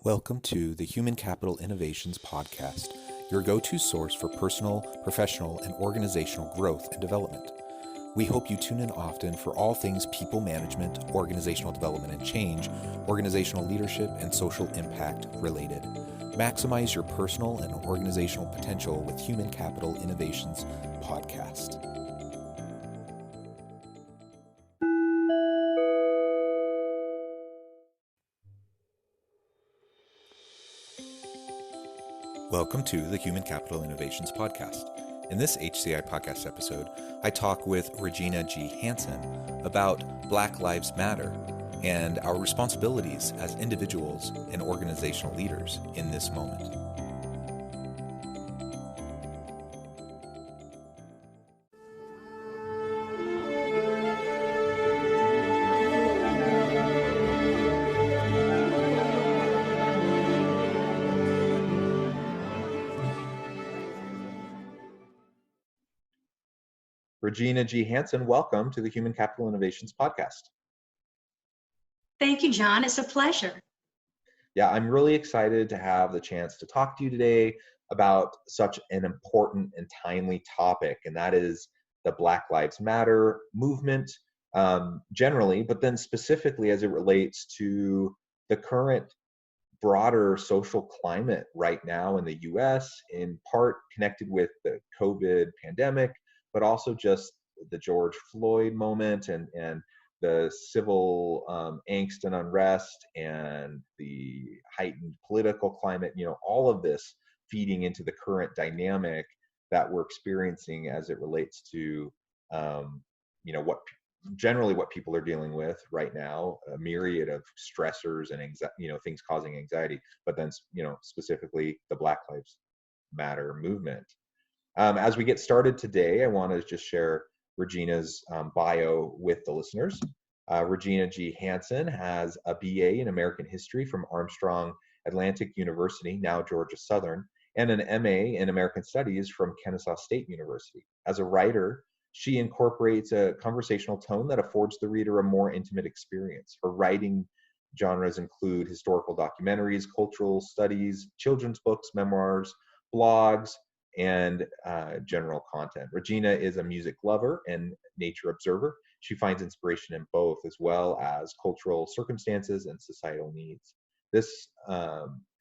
Welcome to the Human Capital Innovations Podcast, your go-to source for personal, professional, and organizational growth and development. We hope you tune in often for all things people management, organizational development and change, organizational leadership, and social impact related. Maximize your personal and organizational potential with Human Capital Innovations Podcast. Welcome to the Human Capital Innovations Podcast. In this HCI podcast episode, I talk with Regina G. Hansen about Black Lives Matter and our responsibilities as individuals and organizational leaders in this moment. Regina G. Hansen, welcome to the Human Capital Innovations Podcast. Thank you, John. It's a pleasure. Yeah, I'm really excited to have the chance to talk to you today about such an important and timely topic, and that is the Black Lives Matter movement generally, but then specifically as it relates to the current broader social climate right now in the US, in part connected with the COVID pandemic, but also just the George Floyd moment and the civil angst and unrest and the heightened political climate, all of this feeding into the current dynamic that we're experiencing as it relates to, what people are dealing with right now, a myriad of stressors and things causing anxiety, but then, specifically the Black Lives Matter movement. As we get started today, I want to just share Regina's bio with the listeners. Regina G. Hansen has a BA in American History from Armstrong Atlantic University, now Georgia Southern, and an MA in American Studies from Kennesaw State University. As a writer, she incorporates a conversational tone that affords the reader a more intimate experience. Her writing genres include historical documentaries, cultural studies, children's books, memoirs, blogs, and general content. Regina is a music lover and nature observer. She finds inspiration in both, as well as cultural circumstances and societal needs.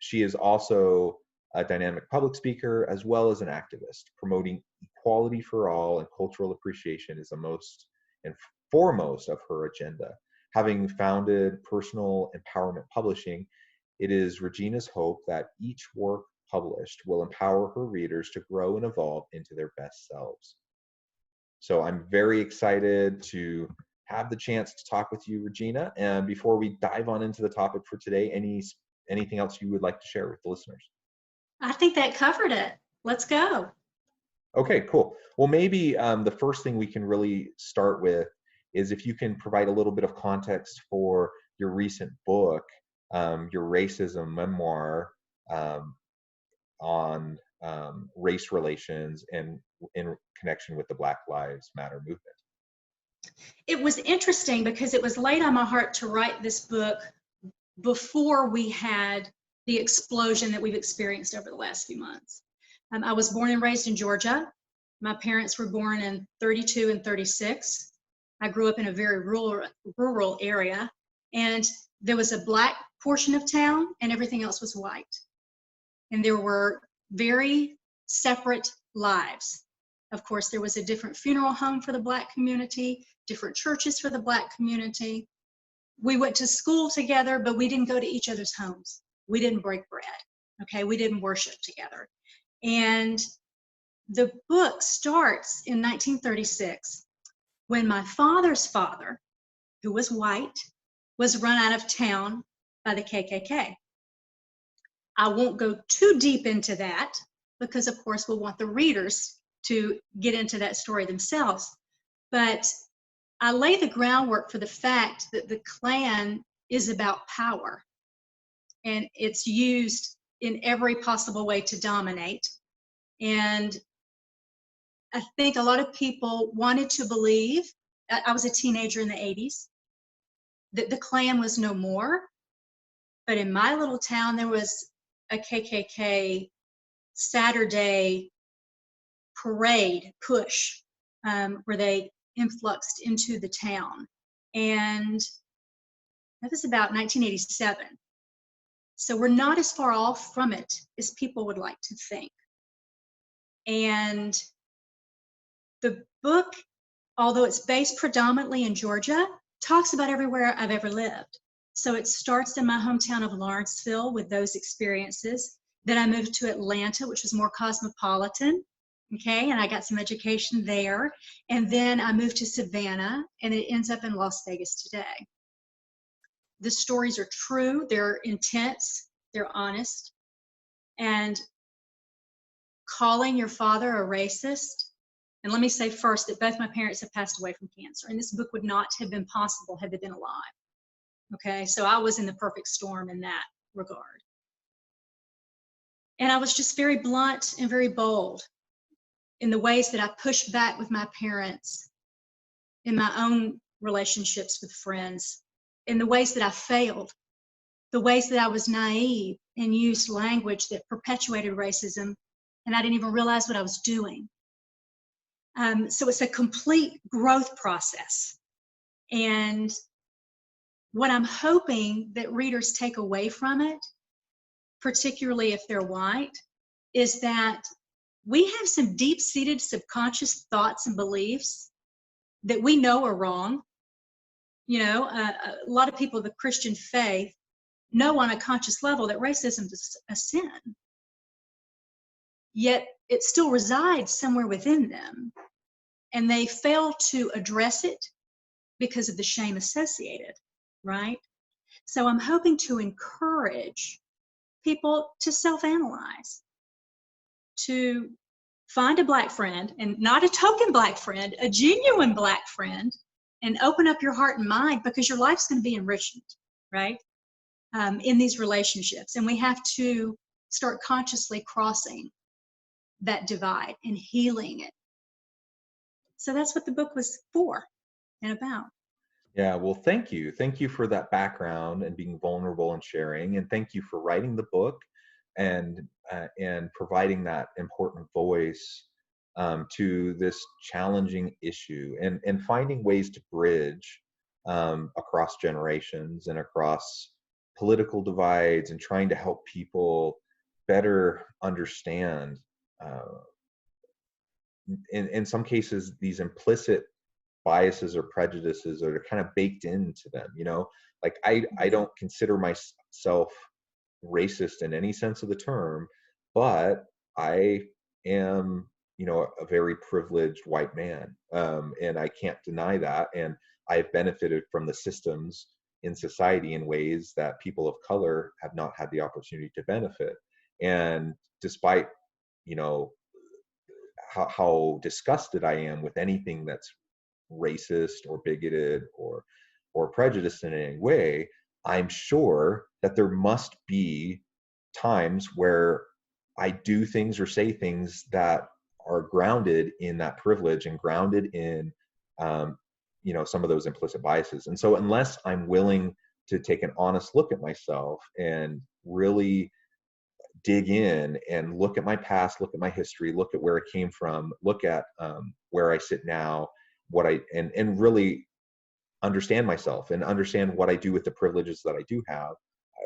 She is also a dynamic public speaker, as well as an activist. Promoting equality for all and cultural appreciation is the most and foremost of her agenda. Having founded Personal Empowerment Publishing, it is Regina's hope that each work published will empower her readers to grow and evolve into their best selves. So I'm very excited to have the chance to talk with you, Regina. And before we dive on into the topic for today, anything else you would like to share with the listeners? I think that covered it. Let's go. Okay, cool. Well, maybe the first thing we can really start with is if you can provide a little bit of context for your recent book, your racism memoir, on race relations and in connection with the Black Lives Matter movement. It was interesting because it was laid on my heart to write this book before we had the explosion that we've experienced over the last few months. I was born and raised in Georgia. My parents were born in 32 and 36. I grew up in a very rural area, and there was a Black portion of town and everything else was white. And there were very separate lives. Of course, there was a different funeral home for the Black community, different churches for the Black community. We went to school together, but we didn't go to each other's homes. We didn't break bread, okay? We didn't worship together. And the book starts in 1936 when my father's father, who was white, was run out of town by the KKK. I won't go too deep into that because, of course, we'll want the readers to get into that story themselves. But I lay the groundwork for the fact that the Klan is about power, and it's used in every possible way to dominate. And I think a lot of people wanted to believe, I was a teenager in the 80s, that the Klan was no more. But in my little town, there was a KKK Saturday parade push where they influxed into the town. And that was about 1987. So we're not as far off from it as people would like to think. And the book, although it's based predominantly in Georgia, talks about everywhere I've ever lived. So it starts in my hometown of Lawrenceville with those experiences. Then I moved to Atlanta, which was more cosmopolitan. Okay, and I got some education there. And then I moved to Savannah, and it ends up in Las Vegas today. The stories are true, they're intense, they're honest. And calling your father a racist, and let me say first that both my parents have passed away from cancer, and this book would not have been possible had they been alive. Okay, so I was in the perfect storm in that regard. And I was just very blunt and very bold in the ways that I pushed back with my parents, in my own relationships with friends, in the ways that I failed, the ways that I was naive and used language that perpetuated racism, and I didn't even realize what I was doing. So it's a complete growth process. And what I'm hoping that readers take away from it, particularly if they're white, is that we have some deep-seated subconscious thoughts and beliefs that we know are wrong. You know, a lot of people of the Christian faith know on a conscious level that racism is a sin. Yet it still resides somewhere within them, and they fail to address it because of the shame associated, right? So I'm hoping to encourage people to self-analyze, to find a Black friend, and not a token Black friend, a genuine Black friend, and open up your heart and mind, because your life's going to be enriched, right? In these relationships. And we have to start consciously crossing that divide and healing it. So that's what the book was for and about. Yeah, well, thank you. Thank you for that background and being vulnerable and sharing. And thank you for writing the book and providing that important voice to this challenging issue, and finding ways to bridge across generations and across political divides, and trying to help people better understand in some cases these implicit biases or prejudices are kind of baked into them. You know, like I don't consider myself racist in any sense of the term, but I am, you know, a very privileged white man, and I can't deny that. And I've benefited from the systems in society in ways that people of color have not had the opportunity to benefit. And despite, you know, how disgusted I am with anything that's racist or bigoted or prejudiced in any way, I'm sure that there must be times where I do things or say things that are grounded in that privilege and grounded in you know, some of those implicit biases. And so unless I'm willing to take an honest look at myself and really dig in and look at my past, look at my history, look at where it came from, look at where I sit now, what I and really understand myself and understand what I do with the privileges that I do have.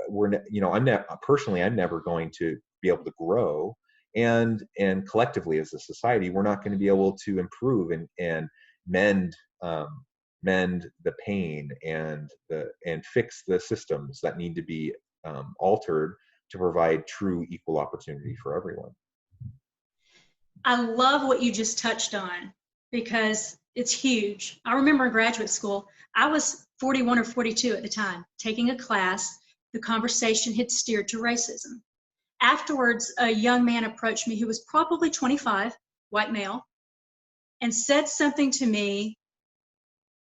You know, I'm never going to be able to grow, and collectively as a society, we're not going to be able to improve and mend the pain and fix the systems that need to be altered to provide true equal opportunity for everyone. I love what you just touched on, because it's huge. I remember in graduate school, I was 41 or 42 at the time, taking a class. The conversation had steered to racism. Afterwards, a young man approached me who was probably 25, white male, and said something to me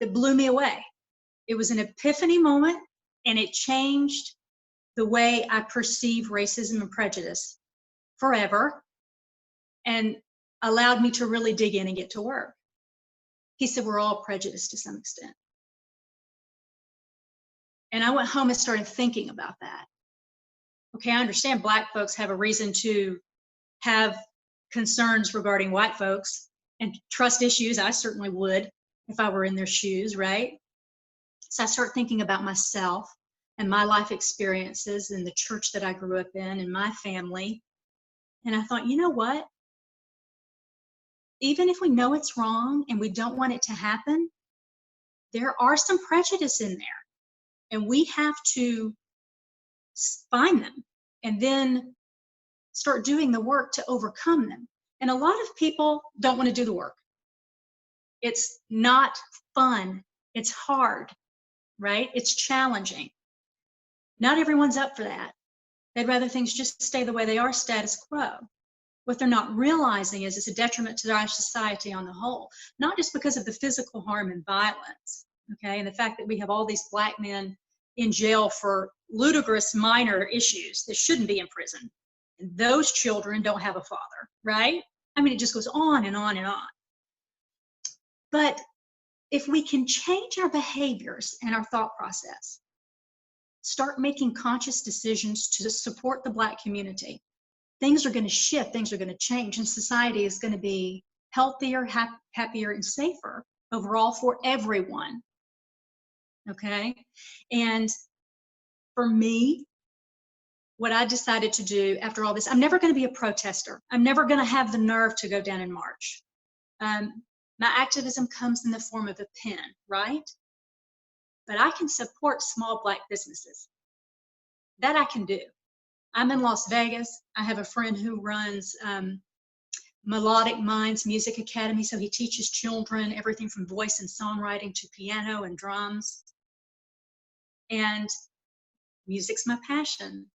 that blew me away. It was an epiphany moment, and it changed the way I perceive racism and prejudice forever, and allowed me to really dig in and get to work. He said, we're all prejudiced to some extent. And I went home and started thinking about that. Okay, I understand Black folks have a reason to have concerns regarding white folks and trust issues. I certainly would if I were in their shoes, right? So I start thinking about myself and my life experiences and the church that I grew up in and my family. And I thought, you know what? Even if we know it's wrong and we don't want it to happen, there are some prejudice in there. And we have to find them and then start doing the work to overcome them. And a lot of people don't want to do the work. It's not fun. It's hard, right? It's challenging. Not everyone's up for that. They'd rather things just stay the way they are, status quo. What they're not realizing is it's a detriment to our society on the whole, not just because of the physical harm and violence, okay, and the fact that we have all these Black men in jail for ludicrous minor issues that shouldn't be in prison. And those children don't have a father, right? I mean, it just goes on and on and on. But if we can change our behaviors and our thought process, start making conscious decisions to support the Black community, things are going to shift, things are going to change, and society is going to be healthier, happier, and safer overall for everyone. Okay? And for me, what I decided to do after all this, I'm never going to be a protester. I'm never going to have the nerve to go down and march. My activism comes in the form of a pen, right? But I can support small Black businesses. That I can do. I'm in Las Vegas. I have a friend who runs Melodic Minds Music Academy. So he teaches children everything from voice and songwriting to piano and drums. And music's my passion.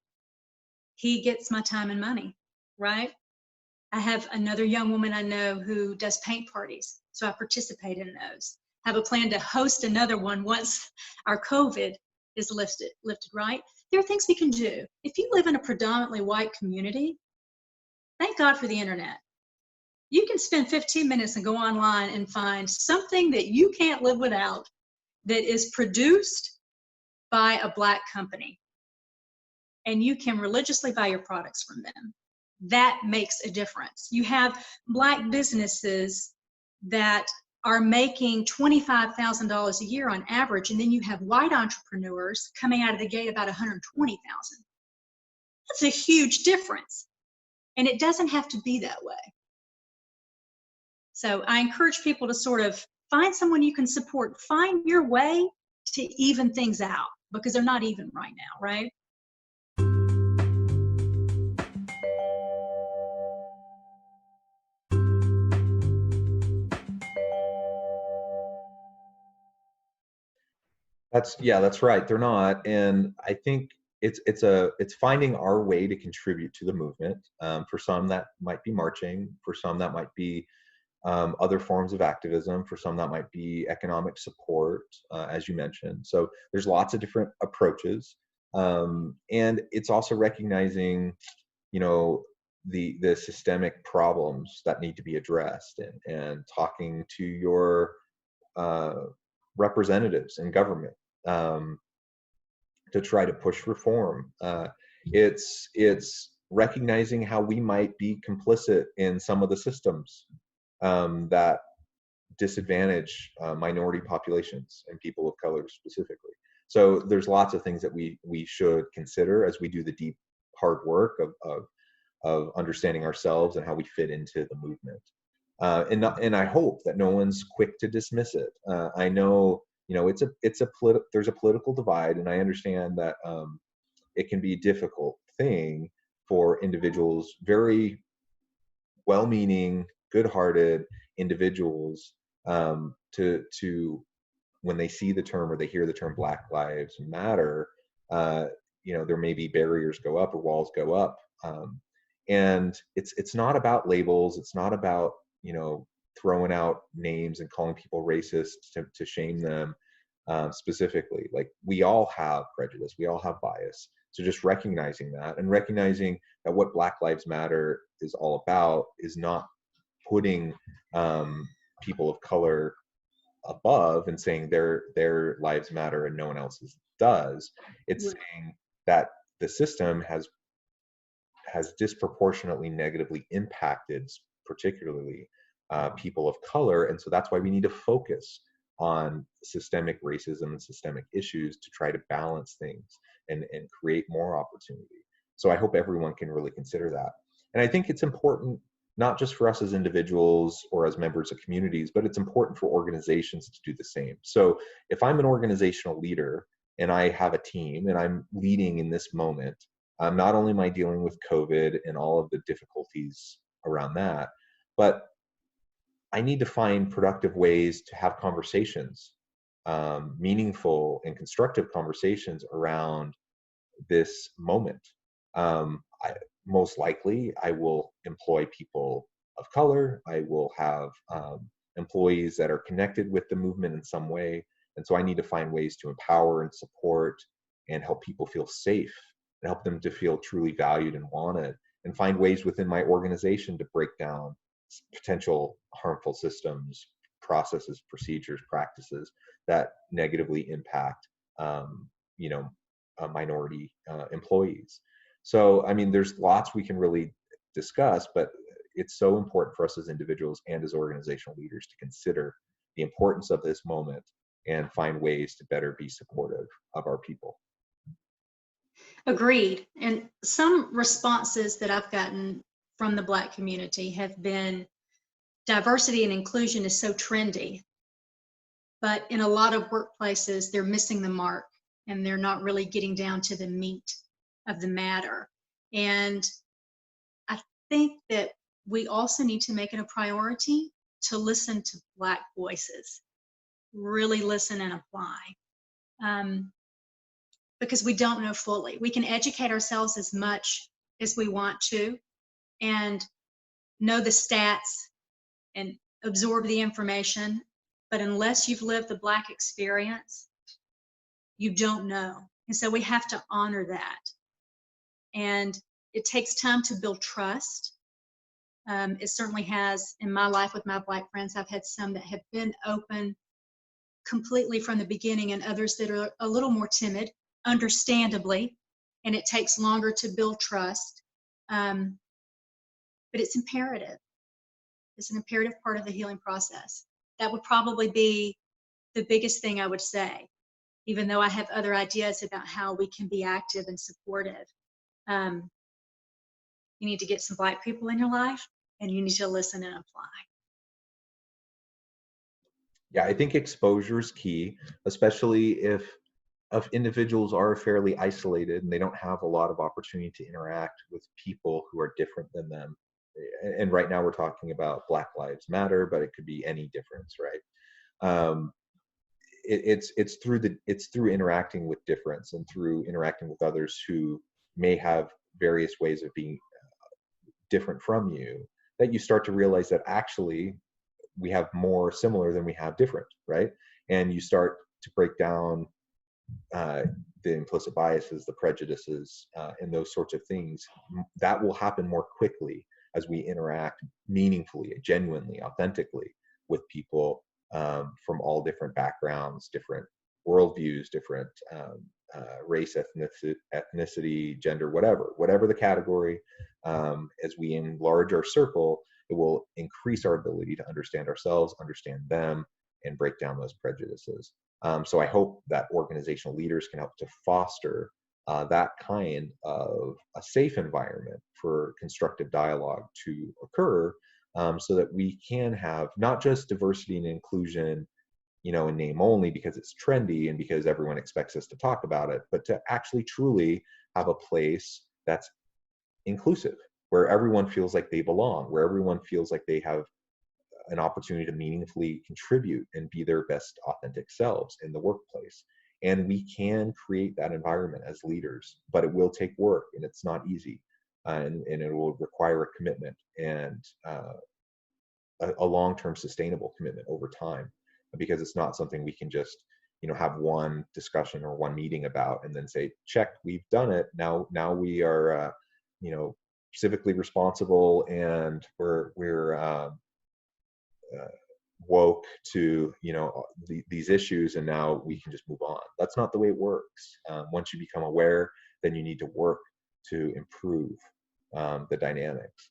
He gets my time and money, right? I have another young woman I know who does paint parties. So I participate in those. I have a plan to host another one once our COVID is lifted, right? There are things we can do. If you live in a predominantly white community, thank God for the internet. You can spend 15 minutes and go online and find something that you can't live without that is produced by a Black company. And you can religiously buy your products from them. That makes a difference. You have Black businesses that are making $25,000 a year on average, and then you have white entrepreneurs coming out of the gate about $120,000. That's a huge difference, and it doesn't have to be that way. So I encourage people to sort of find someone you can support, find your way to even things out, because they're not even right now, right? That's right. They're not, and I think it's finding our way to contribute to the movement. For some, that might be marching. For some, that might be other forms of activism. For some, that might be economic support, as you mentioned. So there's lots of different approaches, and it's also recognizing, you know, the systemic problems that need to be addressed, and talking to your uh, representatives in government, um, to try to push reform. It's recognizing how we might be complicit in some of the systems that disadvantage minority populations and people of color specifically. So there's lots of things that we should consider as we do the deep hard work of understanding ourselves and how we fit into the movement. And I hope that no one's quick to dismiss it. I know, you know, there's a political divide, and I understand that it can be a difficult thing for individuals, very well-meaning, good-hearted individuals, to when they see the term or they hear the term Black Lives Matter, you know, there may be barriers go up or walls go up. And it's not about labels. It's not about, you know, throwing out names and calling people racist to shame them specifically. Like, we all have prejudice. We all have bias. So just recognizing that, and recognizing that what Black Lives Matter is all about is not putting people of color above and saying their lives matter and no one else's does. It's saying that the system has has disproportionately negatively impacted, particularly people of color. And so that's why we need to focus on systemic racism and systemic issues to try to balance things and create more opportunity. So I hope everyone can really consider that. And I think it's important not just for us as individuals or as members of communities, but it's important for organizations to do the same. So if I'm an organizational leader and I have a team and I'm leading in this moment, not only am I dealing with COVID and all of the difficulties around that, but I need to find productive ways to have conversations, meaningful and constructive conversations around this moment. Most likely, I will employ people of color. I will have employees that are connected with the movement in some way. And so I need to find ways to empower and support and help people feel safe and help them to feel truly valued and wanted, and find ways within my organization to break down potential harmful systems, processes, procedures, practices that negatively impact, you know, minority employees. So, I mean, there's lots we can really discuss, but it's so important for us as individuals and as organizational leaders to consider the importance of this moment and find ways to better be supportive of our people. Agreed. And some responses that I've gotten from the Black community have been diversity and inclusion is so trendy, but in a lot of workplaces, they're missing the mark and they're not really getting down to the meat of the matter. And I think that we also need to make it a priority to listen to Black voices, really listen and apply. Because we don't know fully. We can educate ourselves as much as we want to and know the stats and absorb the information, but unless you've lived the Black experience, you don't know. And so we have to honor that. And it takes time to build trust. It certainly has in my life with my Black friends. I've had some that have been open completely from the beginning and others that are a little more timid, understandably, and it takes longer to build trust. But it's imperative. It's an imperative part of the healing process. That would probably be the biggest thing I would say, even though I have other ideas about how we can be active and supportive. You need to get some Black people in your life, and you need to listen and apply. Yeah, I think exposure is key, especially if individuals are fairly isolated and they don't have a lot of opportunity to interact with people who are different than them. And right now we're talking about Black Lives Matter, but it could be any difference, right? It's through interacting with difference and through interacting with others who may have various ways of being different from you that you start to realize that actually we have more similar than we have different, right? And you start to break down the implicit biases, the prejudices, and those sorts of things. That will happen more quickly as we interact meaningfully, genuinely, authentically with people from all different backgrounds, different worldviews, different race, ethnicity, gender, whatever the category. As we enlarge our circle, it will increase our ability to understand ourselves, understand them, and break down those prejudices. So I hope that organizational leaders can help to foster that kind of a safe environment for constructive dialogue to occur, so that we can have not just diversity and inclusion, you know, in name only because it's trendy and because everyone expects us to talk about it, but to actually truly have a place that's inclusive, where everyone feels like they belong, where everyone feels like they have an opportunity to meaningfully contribute and be their best authentic selves in the workplace. And we can create that environment as leaders, but it will take work and it's not easy. And it will require a commitment and a long-term sustainable commitment over time, because it's not something we can just, you know, have one discussion or one meeting about and then say, check, we've done it. Now we are, you know, civically responsible and we're woke to, you know, these issues, and now we can just move on. That's not the way it works. Once you become aware, then you need to work to improve. the dynamics.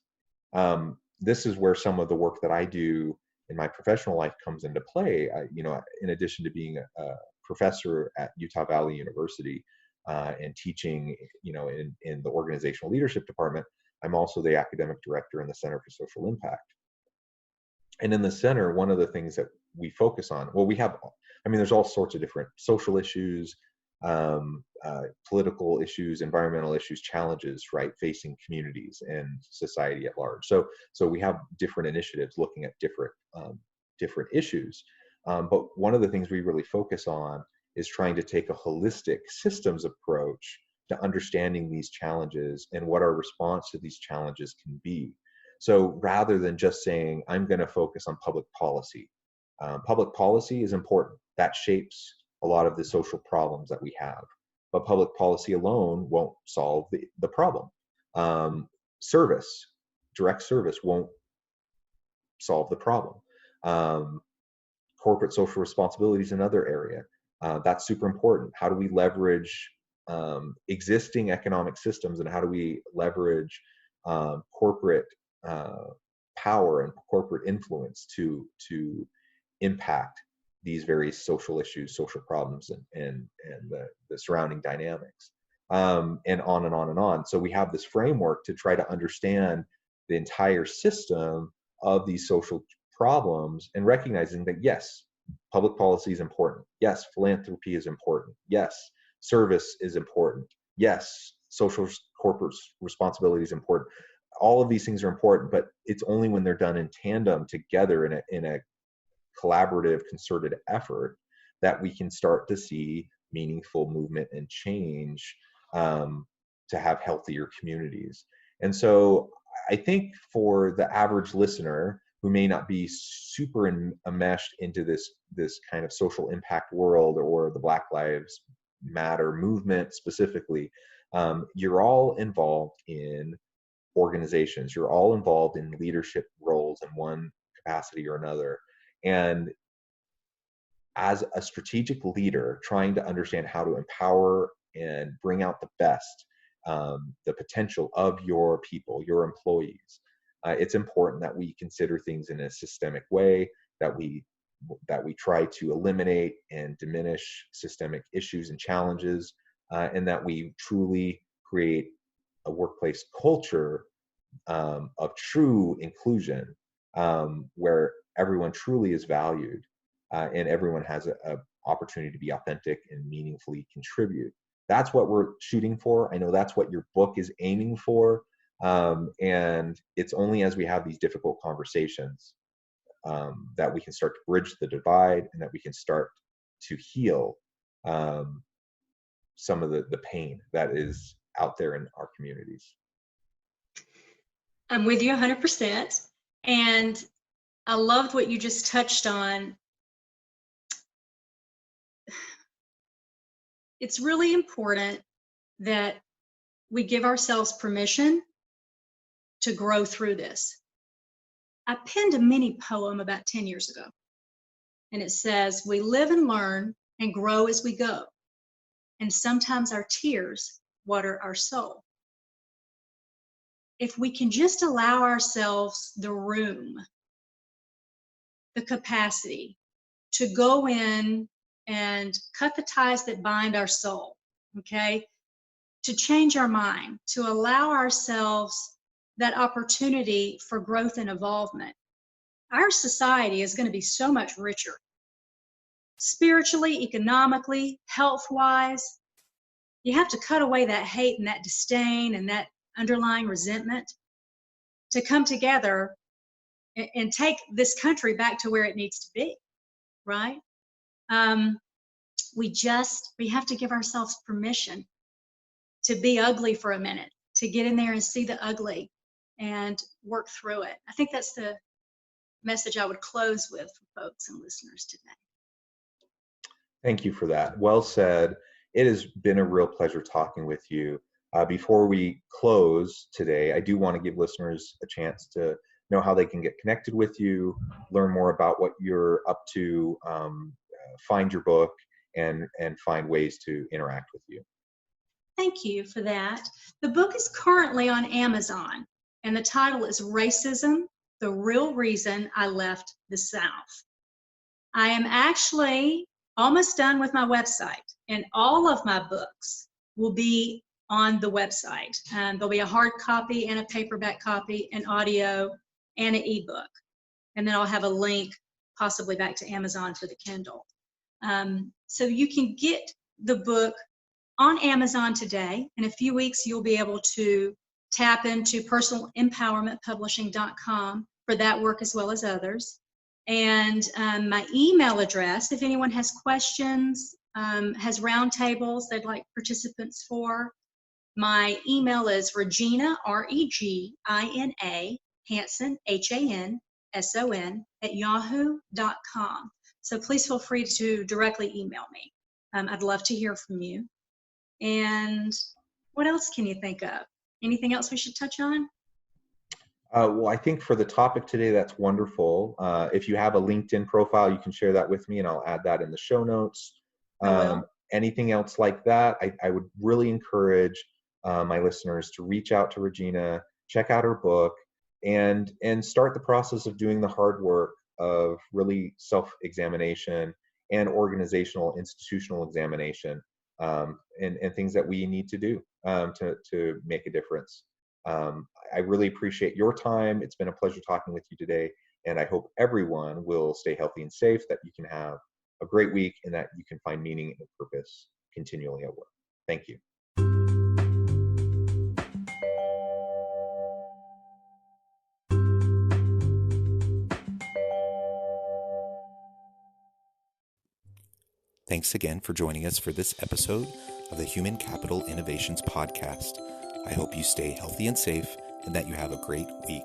This is where some of the work that I do in my professional life comes into play. In addition to being a professor at Utah Valley University and teaching, in the organizational leadership department, I'm also the academic director in the Center for Social Impact. And in the center, one of the things that we focus on, there's all sorts of different social issues, political issues, environmental issues, challenges, right, facing communities and society at large. So we have different initiatives looking at different issues. But one of the things we really focus on is trying to take a holistic systems approach to understanding these challenges and what our response to these challenges can be. So rather than just saying, I'm going to focus on public policy is important. That shapes a lot of the social problems that we have. But public policy alone won't solve the problem. Direct service won't solve the problem. Corporate social responsibility is another area. That's super important. How do we leverage existing economic systems, and how do we leverage corporate power and corporate influence to impact these various social issues, social problems, and the surrounding dynamics, and on and on and on. So we have this framework to try to understand the entire system of these social problems, and recognizing that, yes, public policy is important. Yes, philanthropy is important. Yes, service is important. Yes, social corporate responsibility is important. All of these things are important, but it's only when they're done in tandem together in a collaborative, concerted effort that we can start to see meaningful movement and change, to have healthier communities. And so I think for the average listener who may not be super enmeshed into this kind of social impact world, or the Black Lives Matter movement specifically, you're all involved in organizations. You're all involved in leadership roles in one capacity or another. And as a strategic leader, trying to understand how to empower and bring out the best, the potential of your people, your employees, it's important that we consider things in a systemic way, that we try to eliminate and diminish systemic issues and challenges, and that we truly create a workplace culture of true inclusion, where everyone truly is valued, and everyone has a opportunity to be authentic and meaningfully contribute. That's what we're shooting for. I know that's what your book is aiming for. And it's only as we have these difficult conversations that we can start to bridge the divide, and that we can start to heal some of the pain that is out there in our communities. I'm with you 100%. And I loved what you just touched on. It's really important that we give ourselves permission to grow through this. I penned a mini poem about 10 years ago, and it says, "We live and learn and grow as we go, and sometimes our tears water our soul." If we can just allow ourselves the room, the capacity to go in and cut the ties that bind our soul, okay? To change our mind, to allow ourselves that opportunity for growth and evolvement, our society is going to be so much richer. Spiritually, economically, health-wise, you have to cut away that hate and that disdain and that underlying resentment to come together and take this country back to where it needs to be, right? We have to give ourselves permission to be ugly for a minute, to get in there and see the ugly and work through it. I think that's the message I would close with for folks and listeners today. Thank you for that. Well said. It has been a real pleasure talking with you. Before we close today, I do want to give listeners a chance to know how they can get connected with you, learn more about what you're up to, find your book, and find ways to interact with you. Thank you for that. The book is currently on Amazon, and the title is Racism, The Real Reason I Left the South. I am actually almost done with my website, and all of my books will be on the website. There'll be a hard copy and a paperback copy, an audio, and an ebook. And then I'll have a link possibly back to Amazon for the Kindle. So you can get the book on Amazon today. In a few weeks, you'll be able to tap into personalempowermentpublishing.com for that work as well as others. And my email address, if anyone has questions, has roundtables they'd like participants for, my email is Regina, Regina, Hanson, Hanson, @yahoo.com. So please feel free to directly email me. I'd love to hear from you. And what else can you think of? Anything else we should touch on? Well, I think for the topic today, that's wonderful. If you have a LinkedIn profile, you can share that with me and I'll add that in the show notes. I will. Anything else like that, I would really encourage my listeners to reach out to Regina, check out her book, and start the process of doing the hard work of really self-examination and organizational, institutional examination, and things that we need to do to make a difference. I really appreciate your time. It's been a pleasure talking with you today, and I hope everyone will stay healthy and safe, that you can have a great week, and that you can find meaning and purpose continually at work. Thank you. Thanks again for joining us for this episode of the Human Capital Innovations Podcast. I hope you stay healthy and safe and that you have a great week.